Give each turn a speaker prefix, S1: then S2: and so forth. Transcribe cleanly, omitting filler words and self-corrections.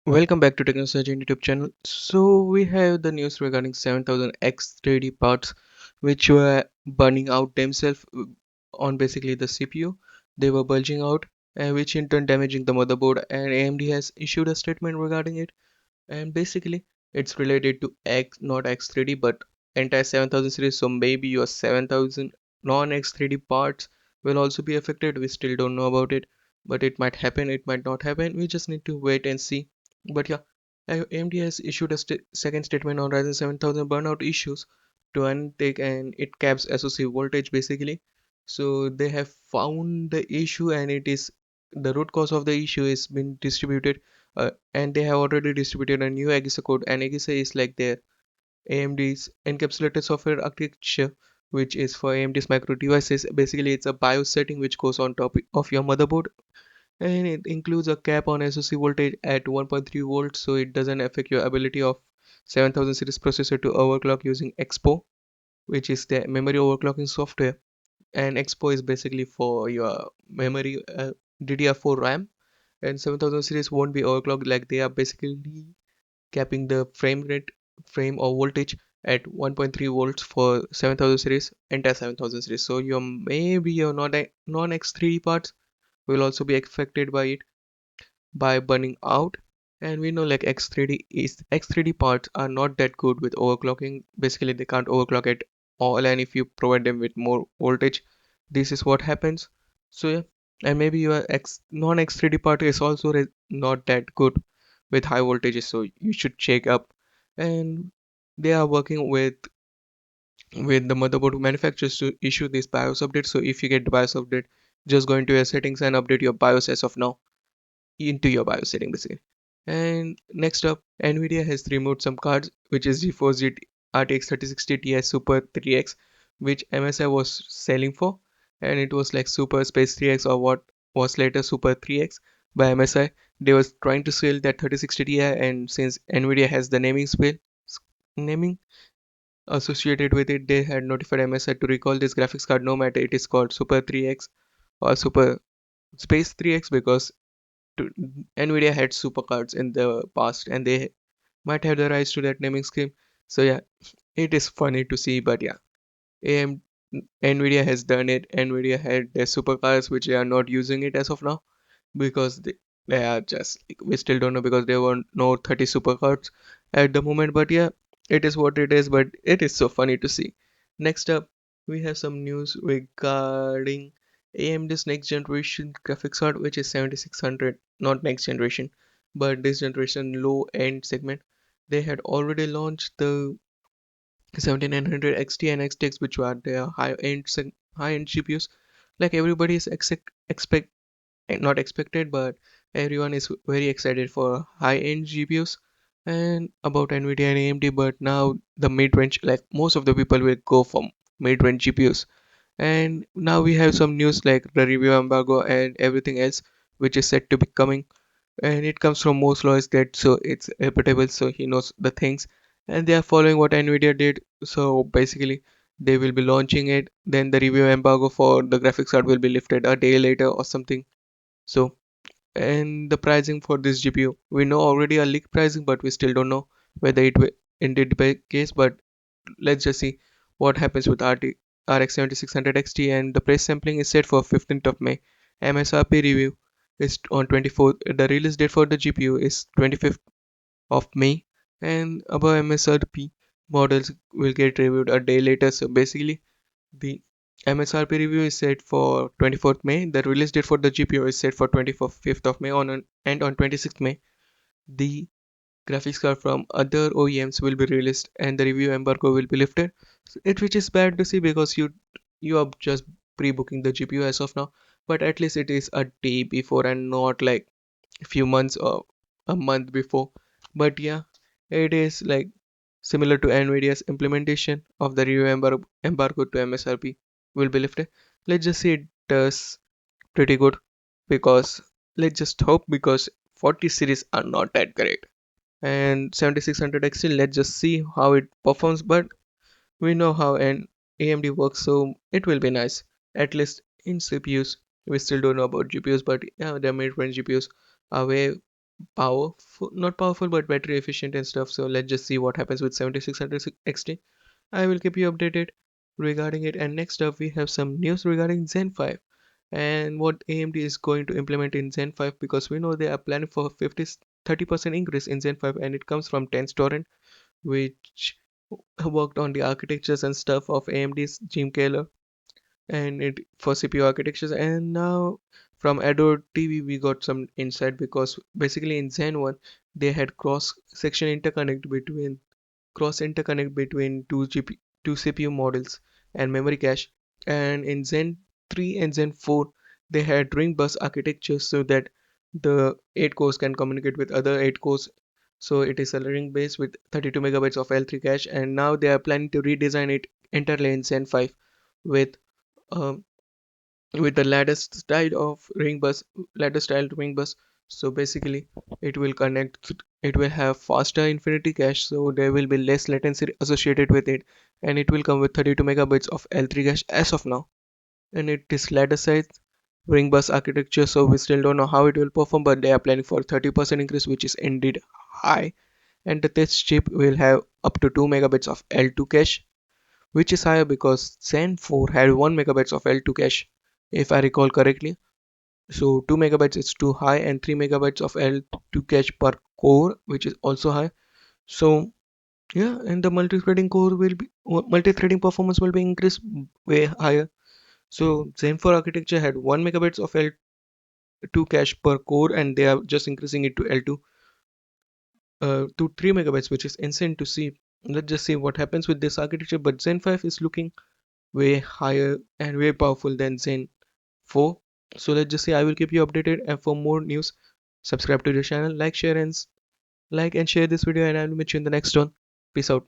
S1: Welcome back to TechnoSurge YouTube channel. So we have the news regarding 7000 X3D parts which were burning out themselves on basically the CPU. They were bulging out, which in turn damaging the motherboard, and AMD has issued a statement regarding it. And basically it's related to X, not X3D, but entire 7000 series. So maybe your 7000 non X3D parts will also be affected. We still don't know about it, but it might happen, it might not happen. We just need to wait and see. But yeah, AMD has issued a second statement on Ryzen 7000 burnout issues to undertake, and it caps SoC voltage basically. So they have found the issue, and it is the root cause of the issue is been distributed, and they have already distributed a new AGISA code, and AGISA is like their AMD's encapsulated software architecture, which is for AMD's micro devices. Basically, it's a BIOS setting which goes on top of your motherboard, and it includes a cap on SoC voltage at 1.3 volts, so it doesn't affect your ability of 7000 series processor to overclock using Expo, which is the memory overclocking software. And Expo is basically for your memory, DDR4 RAM, and 7000 series won't be overclocked. Like, they are basically capping the frame or voltage at 1.3 volts for 7000 series, entire 7000 series. So your maybe your non X3 parts will also be affected by it, by burning out. And we know like X3D parts are not that good with overclocking. Basically they can't overclock at all, and if you provide them with more voltage, this is what happens. So yeah, and maybe your X non X3D part is also not that good with high voltages, so you should check up. And they are working with the motherboard manufacturers to issue this BIOS update. So if you get the BIOS update, just go into your settings and update your BIOS as of now into your BIOS setting basically. And next up, Nvidia has removed some cards, which is GeForce RTX 3060 Ti Super 3X, which MSI was selling for, and it was like Super Space 3X, or what was later Super 3X by MSI. They was trying to sell that 3060 Ti, and since Nvidia has the naming associated with it, they had notified MSI to recall this graphics card, no matter it is called Super 3X or Super Space 3X, because to, Nvidia had supercards in the past, and they might have the rights to that naming scheme. So yeah, it is funny to see, but yeah, AM Nvidia has done it. Nvidia had their supercars, which they are not using it as of now, because they are just like, we still don't know, because there were no 30 supercards at the moment. But yeah, it is what it is, but it is so funny to see. Next up, we have some news regarding AMD's next generation graphics card, which is 7600, not next generation, but this generation low end segment. They had already launched the 7900 XT and XTX, which were their high end GPUs. Like, everybody is expect not expected, but everyone is very excited for high-end GPUs and about Nvidia and AMD. But now the mid-range, like most of the people will go for mid-range GPUs. And now we have some news like the review embargo and everything else, which is set to be coming. And it comes from most lawyers that, so it's reputable, so he knows the things, and they are following what Nvidia did. So basically they will be launching it, then the review embargo for the graphics card will be lifted a day later or something. So, and the pricing for this GPU, we know already a leak pricing, but we still don't know whether it will indeed be the case. But let's just see what happens with RX 7600 XT. And the price sampling is set for 15th of May. MSRP review is on 24th. The release date for the GPU is 25th of May, and above MSRP models will get reviewed a day later. So basically the MSRP review is set for 24th May. The release date for the GPU is set for 25th of May. And on 26th May, the graphics card from other OEMs will be released, and the review embargo will be lifted. Which is bad to see, because you are just pre-booking the GPU as of now. But at least it is a day before and not like a few months or a month before. But yeah, it is like similar to Nvidia's implementation of the review embargo to MSRP will be lifted. Let's just say it does pretty good, because let's just hope, because 40 series are not that great, and 7600 XT, let's just see how it performs. But we know how an AMD works, so it will be nice. At least in CPUs, we still don't know about GPUs, but yeah, the mid-range GPUs are way powerful, not powerful, but battery efficient and stuff. So let's just see what happens with 7600 XT. I will keep you updated regarding it. And next up, we have some news regarding Zen 5 and what AMD is going to implement in Zen 5, because we know they are planning for 30% increase in Zen 5, and it comes from Tenstorrent, which worked on the architectures and stuff of AMD's Jim Kaler and it for CPU architectures. And now from Adore TV we got some insight, because basically in Zen 1 they had cross interconnect between two CPU models and memory cache. And in Zen 3 and Zen 4 they had ring bus architecture, so that the 8 cores can communicate with other 8 cores. So it is a ring base with 32 megabytes of L3 cache, and now they are planning to redesign it entirely in Zen 5 with um, with the ladder style ring bus. So basically it will have faster infinity cache, so there will be less latency associated with it, and it will come with 32 megabytes of L3 cache as of now. And it is ladder side ring bus architecture, so we still don't know how it will perform, but they are planning for 30% increase, which is indeed high. And the test chip will have up to 2 megabytes of L2 cache, which is higher because Zen 4 had 1 megabytes of L2 cache, if I recall correctly. So 2 megabytes is too high, and 3 megabytes of L2 cache per core, which is also high. So yeah, and the multi-threading performance will be increased way higher. So Zen 4 architecture had 1 megabytes of L2 cache per core, and they are just increasing it to L2 to 3 megabytes, which is insane to see. Let's just see what happens with this architecture. But Zen 5 is looking way higher and way powerful than Zen 4. So let's just say I will keep you updated, and for more news subscribe to the channel, like and share this video, and I'll meet you in the next one. Peace out.